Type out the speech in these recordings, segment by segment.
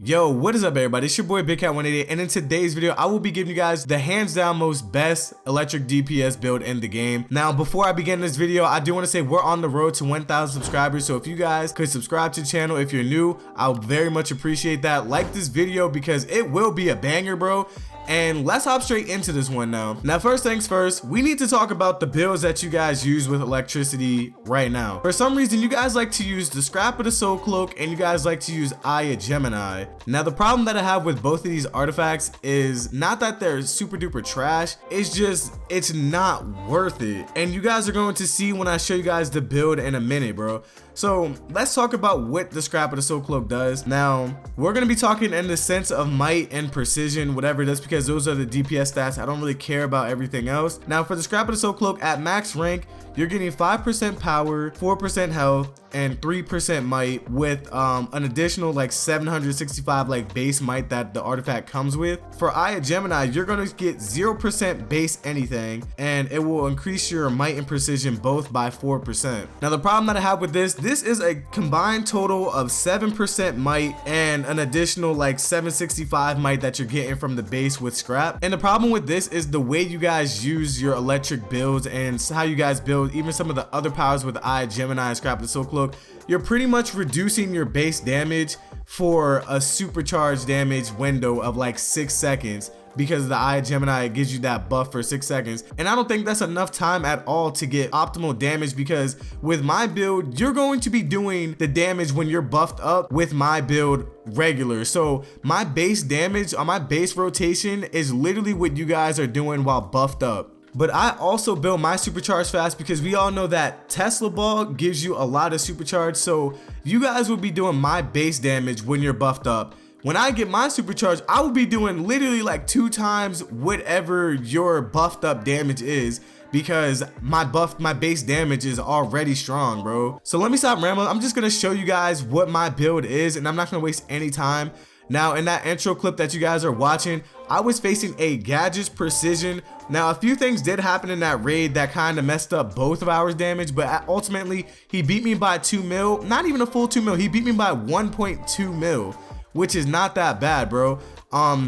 Yo, what is up everybody? It's your boy Big Cat 188, and in today's video I will be giving you guys the hands down most best electric DPS build in the game. Now before I begin this video, I do want to say we're on the road to 1,000 subscribers, so if you guys could subscribe to the channel if you're new, I'll very much appreciate that. Like this video because it will be a banger, bro. And let's hop straight into this one now. Now first things first, we need to talk about the builds that you guys use with electricity right now. For some reason you guys like to use the Scrap of the Soul Cloak and you guys like to use Eye of Gemini. Now the problem that I have with both of these artifacts is not that they're super duper trash, it's just it's not worth it. And you guys are going to see when I show you guys the build in a minute, bro. So let's talk about what the Scrap of the Soul Cloak does. Now we're going to be talking in the sense of might and precision, whatever it is, because those are the DPS stats. I don't really care about everything else. Now for the Scrap of the Soul Cloak at max rank, you're getting 5% power, 4% health, and 3% might with an additional like 765 like base might that the artifact comes with. For Eye of Gemini, you're going to get 0% base anything, and it will increase your might and precision both by 4%. Now the problem that I have with this is a combined total of 7% might and an additional like 765 might that you're getting from the base with scrap. And the problem with this is the way you guys use your electric builds and how you guys build even some of the other powers with Eye of Gemini and Scrap of the Soul Cloak. You're pretty much reducing your base damage for a supercharged damage window of like 6 seconds, because the Eye of Gemini gives you that buff for 6 seconds. And I don't think that's enough time at all to get optimal damage, because with my build, you're going to be doing the damage when you're buffed up with my build regular. So my base damage on my base rotation is literally what you guys are doing while buffed up. But I also build my supercharge fast because we all know that Tesla Ball gives you a lot of supercharge. So you guys will be doing my base damage when you're buffed up. When I get my supercharge, I will be doing literally like 2 times whatever your buffed up damage is, because my base damage is already strong, bro. So let me stop rambling. I'm just gonna show you guys what my build is, and I'm not gonna waste any time. Now in that intro clip that you guys are watching, I was facing a Gadget's Precision. Now a few things did happen in that raid that kind of messed up both of our damage, but ultimately he beat me by 2 mil, not even a full 2 mil, he beat me by 1.2 mil, which is not that bad, bro.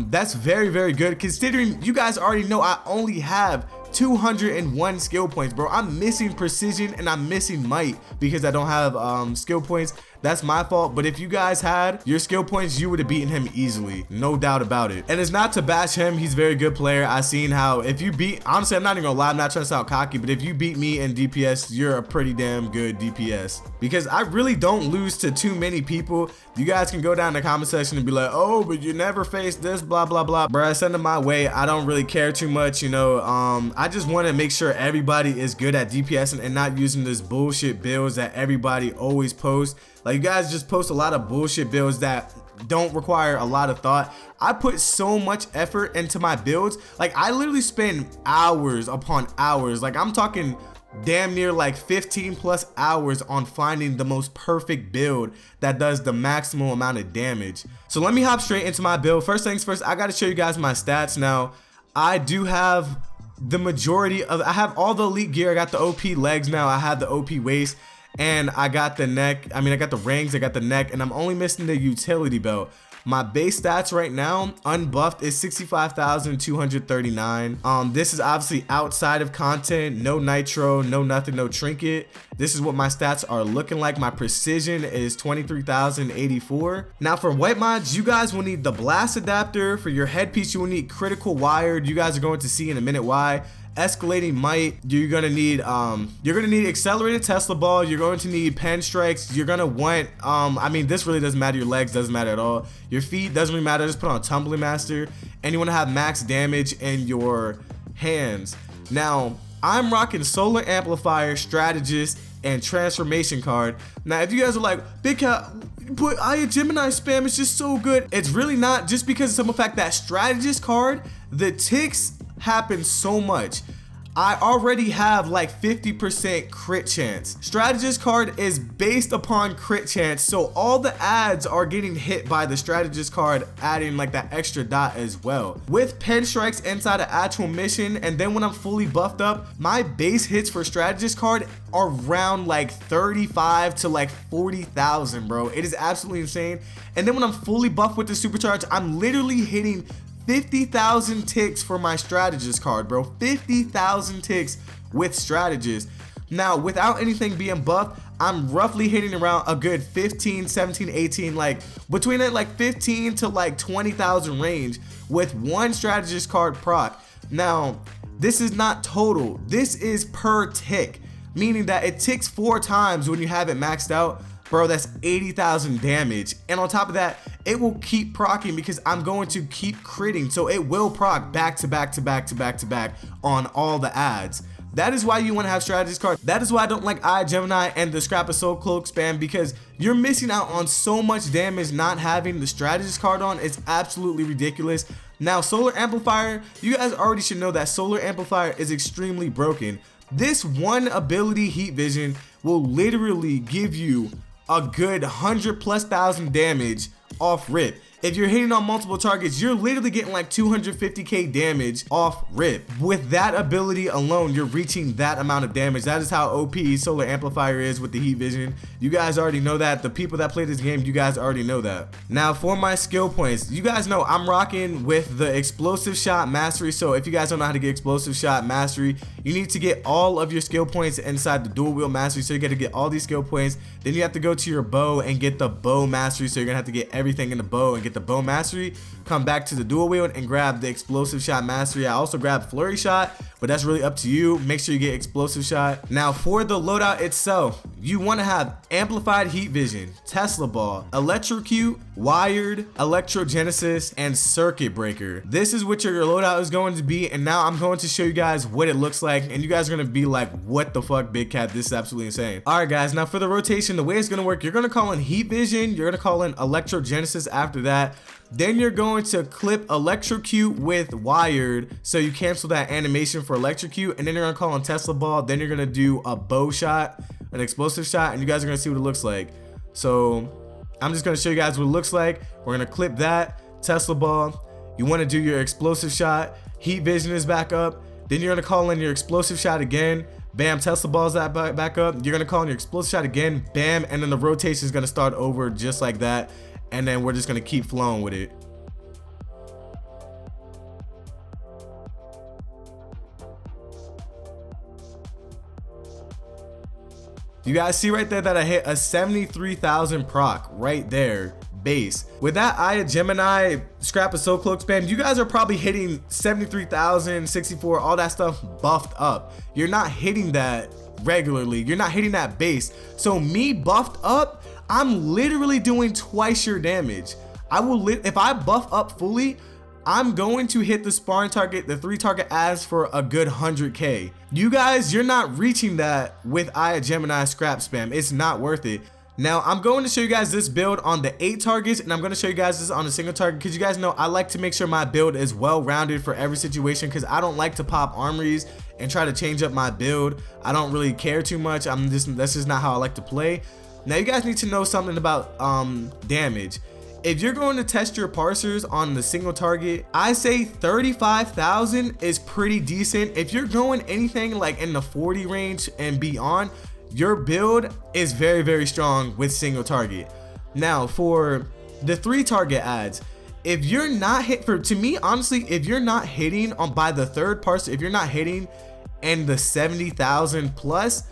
That's very, very good considering you guys already know I only have 201 skill points, bro. I'm missing precision and I'm missing might because I don't have skill points. That's my fault, but if you guys had your skill points, you would have beaten him easily, no doubt about it. And it's not to bash him, he's a very good player. I seen how if you beat, honestly I'm not even gonna lie, I'm not trying to sound cocky, but if you beat me in DPS, you're a pretty damn good DPS, because I really don't lose to too many people. You guys can go down in the comment section and be like, oh, but you never faced this, blah blah blah. Bro, send them my way. I don't really care too much, you know. I just want to make sure everybody is good at DPS and not using this bullshit builds that everybody always posts. Like you guys just post a lot of bullshit builds that don't require a lot of thought. I put so much effort into my builds. Like I literally spend hours upon hours. Like I'm talking damn near like 15 plus hours on finding the most perfect build that does the maximum amount of damage. So let me hop straight into my build. First things first, I got to show you guys my stats. Now I do have the majority of, I have all the elite gear. I got the OP legs now, I have the OP waist, and I got the neck. I mean, I got the rings, I got the neck, and I'm only missing the utility belt. My base stats right now, unbuffed, is 65,239. This is obviously outside of content, no nitro, no nothing, no trinket. This is what my stats are looking like. My precision is 23,084. Now for white mods, you guys will need the blast adapter. For your headpiece, you will need critical wired. You guys are going to see in a minute why. Escalating might, you're gonna need accelerated Tesla Ball, you're going to need pen strikes, you're gonna want I mean, this really doesn't matter, your legs doesn't matter at all, your feet doesn't really matter, just put on Tumbling Master, and you want to have max damage in your hands. Now I'm rocking Solar Amplifier, Strategist, and Transformation card. Now if you guys are like, Big Cat, but Eye of Gemini spam is just so good, it's really not, just because of the simple fact that Strategist card, the ticks happen so much. I already have like 50% crit chance. Strategist card is based upon crit chance, so all the ads are getting hit by the strategist card, adding like that extra dot as well. With pen strikes inside an actual mission, and then when I'm fully buffed up, my base hits for strategist card are around like 35 to like 40,000, bro. It is absolutely insane. And then when I'm fully buffed with the supercharge, I'm literally hitting 50,000 ticks for my strategist card, bro. 50,000 ticks with strategist. Now, without anything being buffed, I'm roughly hitting around a good 15, 17, 18, like between it like 15 to like 20,000 range with one strategist card proc. Now, this is not total. This is per tick, meaning that it ticks 4 times when you have it maxed out. Bro, that's 80,000 damage. And on top of that, it will keep procking because I'm going to keep critting. So it will proc back to back to back to back to back on all the ads. That is why you want to have strategist card. That is why I don't like Eye of Gemini and the Scrap of Soul Cloak spam, because you're missing out on so much damage not having the strategist card on. It's absolutely ridiculous. Now, Solar Amplifier, you guys already should know that Solar Amplifier is extremely broken. This one ability, Heat Vision, will literally give you a good 100,000+ damage off rip. If you're hitting on multiple targets, you're literally getting like 250k damage off rip. With that ability alone, you're reaching that amount of damage. That is how OP Solar Amplifier is with the Heat Vision. You guys already know that. The people that play this game, you guys already know that. Now for my skill points, you guys know I'm rocking with the Explosive Shot Mastery. So if you guys don't know how to get Explosive Shot Mastery, you need to get all of your skill points inside the Dual Wield Mastery. So you got to get all these skill points. Then you have to go to your bow and get the Bow Mastery. So you're gonna have to get everything in the bow and get the Bow Mastery. Come back to the Dual Wield and grab the Explosive Shot Mastery. I also grabbed Flurry Shot, but that's really up to you. Make sure you get Explosive Shot. Now for the loadout itself, you want to have Amplified Heat Vision, Tesla Ball, Electrocute, Wired, Electrogenesis, and Circuit Breaker. This is what your loadout is going to be, and now I'm going to show you guys what it looks like, and you guys are going to be like, what the fuck, Big Cat, this is absolutely insane. Alright guys, now for the rotation, the way it's going to work, you're going to call in Heat Vision, you're going to call in Electrogenesis after that. Then you're going to clip Electrocute with Wired, so you cancel that animation for Electrocute, and then you're gonna call on Tesla Ball. Then you're gonna do a Bow Shot, an Explosive Shot, and you guys are gonna see what it looks like. So I'm just gonna show you guys what it looks like. We're gonna clip that, Tesla Ball. You wanna do your Explosive Shot, Heat Vision is back up. Then you're gonna call in your Explosive Shot again. Bam, Tesla Ball's that back up. You're gonna call in your Explosive Shot again, bam, and then the rotation is gonna start over just like that. And then we're just gonna keep flowing with it. You guys see right there that I hit a 73,000 proc right there, base. With that Eye of Gemini, Scrap of Soul Cloak spam, you guys are probably hitting 73,000, 64, all that stuff buffed up. You're not hitting that regularly. You're not hitting that base. So me buffed up, I'm literally doing twice your damage. If I buff up fully, I'm going to hit the sparring target, the 3 target ads for a good 100k. You guys, you're not reaching that with Eye of Gemini scrap spam. It's not worth it. Now I'm going to show you guys this build on the 8 targets, and I'm going to show you guys this on a single target, because you guys know I like to make sure my build is well rounded for every situation, because I don't like to pop armories and try to change up my build. I don't really care too much. That's just not how I like to play. Now you guys need to know something about damage. If you're going to test your parsers on the single target, I say 35,000 is pretty decent. If you're going anything like in the 40 range and beyond, your build is very, very strong with single target. Now for the 3 target ads, if you're not to me honestly, if you're not hitting on by the 3rd parser, if you're not hitting in the 70,000 plus,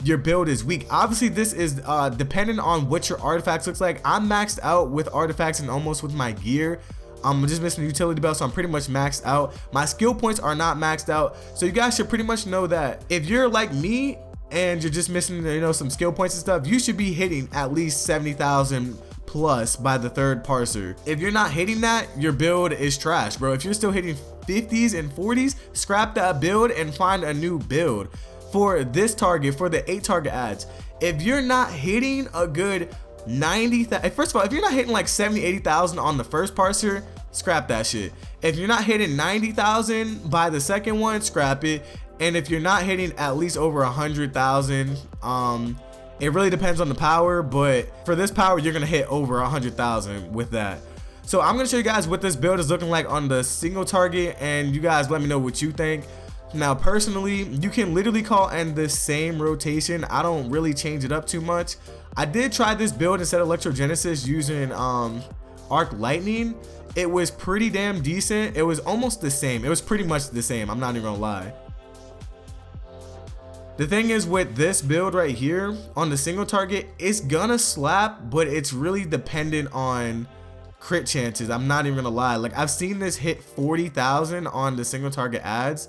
your build is weak. Obviously this is dependent on what your artifacts looks like. I'm maxed out with artifacts and almost with my gear. I'm just missing the utility belt, so I'm pretty much maxed out. My skill points are not maxed out, so you guys should pretty much know that if you're like me and you're just missing, you know, some skill points and stuff, you should be hitting at least 70,000 plus by the 3rd parser. If you're not hitting that, your build is trash, bro. If you're still hitting 50s and 40s, scrap that build and find a new build. For this target, for the 8 target ads, if you're not hitting a good 90,000, first of all, if you're not hitting like 70, 80,000 on the 1st parser, scrap that shit. If you're not hitting 90,000 by the 2nd one, scrap it. And if you're not hitting at least over 100,000, it really depends on the power, but for this power, you're gonna hit over 100,000 with that. So I'm gonna show you guys what this build is looking like on the single target, and you guys let me know what you think. Now, personally, you can literally call in the same rotation. I don't really change it up too much. I did try this build instead of Electrogenesis using Arc Lightning. It was pretty damn decent. It was almost the same. It was pretty much the same. I'm not even gonna lie. The thing is with this build right here on the single target, it's gonna slap, but it's really dependent on crit chances. I'm not even gonna lie. Like, I've seen this hit 40,000 on the single target ads,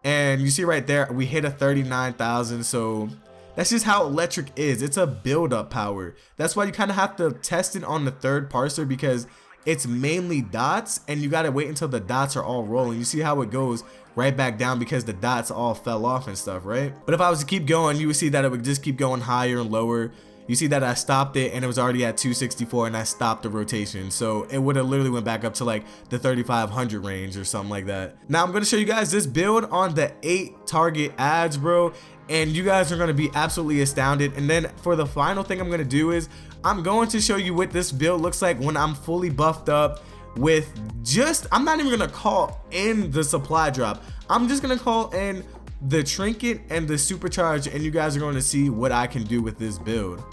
and you see right there, we hit a 39,000. So that's just how electric is. It's a build up power. That's why you kind of have to test it on the third parser, because it's mainly dots, and you gotta wait until the dots are all rolling. You see how it goes right back down because the dots all fell off and stuff, right? But if I was to keep going, you would see that it would just keep going higher and lower. You see that I stopped it and it was already at 264, and I stopped the rotation. So it would have literally went back up to like the 3,500 range or something like that. Now I'm gonna show you guys this build on the 8 target ads, bro, and you guys are gonna be absolutely astounded. And then for the final thing I'm gonna do is I'm going to show you what this build looks like when I'm fully buffed up with just, I'm not even gonna call in the supply drop. I'm just gonna call in the trinket and the supercharge, and you guys are going to see what I can do with this build.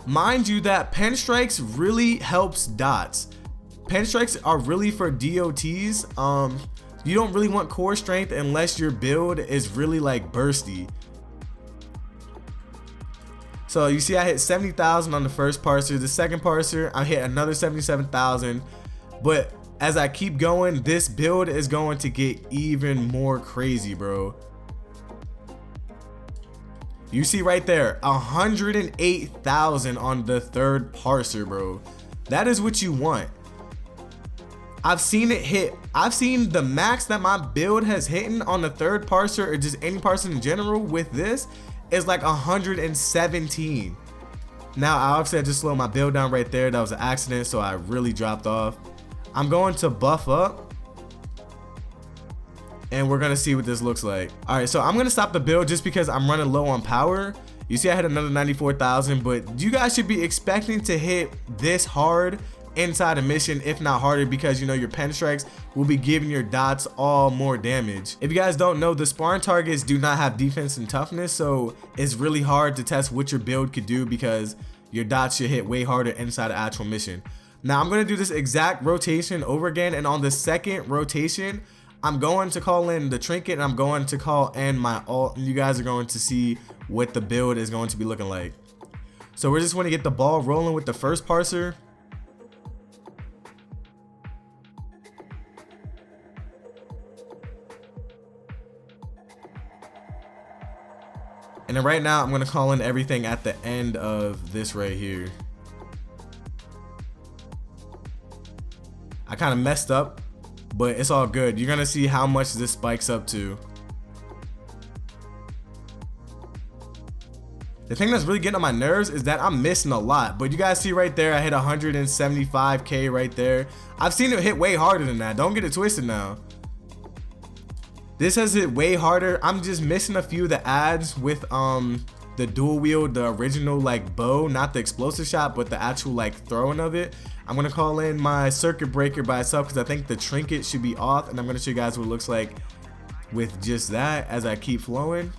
Mind you that pen strikes really helps dots. Pen strikes are really for DOTs. You don't really want core strength unless your build is really like bursty. So you see I hit 70,000 on the first parser. The second parser I hit another 77,000. But as I keep going, this build is going to get even more crazy, bro. You see right there, 108,000 on the third parser, bro. That is what you want. I've seen it hit. I've seen the max that my build has hit on the third parser, or just any parser in general with this, is like 117. Now, obviously I just slowed my build down right there. That was an accident, so I really dropped off. I'm going to buff up, and we're gonna see what this looks like. All right, so I'm gonna stop the build just because I'm running low on power. You see I hit another 94,000, but you guys should be expecting to hit this hard inside a mission, if not harder, because you know your pen strikes will be giving your dots all more damage. If you guys don't know, the sparring targets do not have defense and toughness, so it's really hard to test what your build could do because your dots should hit way harder inside an actual mission. Now I'm going to do this exact rotation over again, and on the second rotation I'm going to call in the trinket and I'm going to call in my ult, and you guys are going to see what the build is going to be looking like. So we're just going to get the ball rolling with the first parser. And then right now I'm going to call in everything at the end of this right here. I kind of messed up, but it's all good. You're gonna see how much this spikes up to. The thing that's really getting on my nerves is that I'm missing a lot, but you guys see right there I hit 175k right there. I've seen it hit way harder than that. Don't get it twisted now. This has hit way harder. I'm just missing a few of the ads with the dual wield, the original like bow, not the explosive shot, but the actual like throwing of it. I'm gonna call in my circuit breaker by itself because I think the trinket should be off, and I'm gonna show you guys what it looks like with just that as I keep flowing.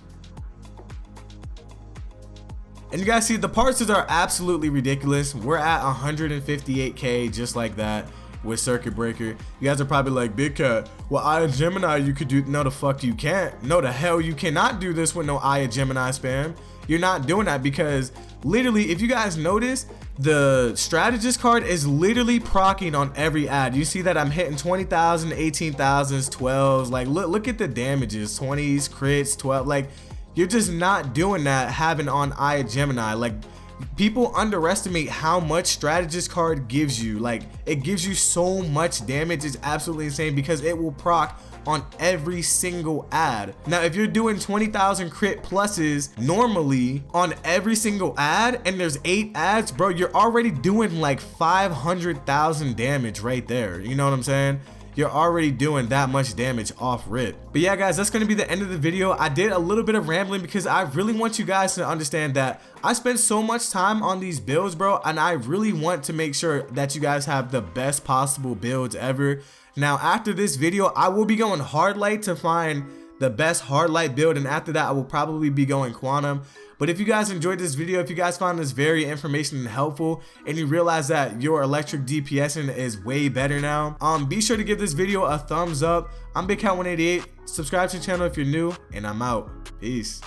And you guys see the parses are absolutely ridiculous. We're at 158k just like that with circuit breaker. You guys are probably like, Big Cat, well, Eye of Gemini you could do. No, the fuck you can't. No, the hell you cannot do this with no Eye of Gemini spam. You're not doing that because literally, if you guys notice, the strategist card is literally proccing on every ad. You see that I'm hitting 20,000, 18,000s, 12s. Like look at the damages, 20s, crits, 12. Like you're just not doing that having on Eye of Gemini. Like people underestimate how much strategist card gives you. Like it gives you so much damage. It's absolutely insane because it will proc on every single ad. Now if you're doing 20,000 crit pluses normally on every single ad and there's 8 ads, bro, you're already doing like 500,000 damage right there. You know what I'm saying? you're already doing that much damage off rip. But yeah guys, that's going to be the end of the video. I did a little bit of rambling because I really want you guys to understand that I spent so much time on these builds, bro, and I really want to make sure that you guys have the best possible builds ever. Now after this video, I will be going hard light to find the best hard light build, and after that I will probably be going quantum. But if you guys enjoyed this video, if you guys found this very informational and helpful, and you realize that your electric DPSing is way better now, be sure to give this video a thumbs up. I'm Big Cat 188. Subscribe to the channel if you're new, and I'm out. Peace.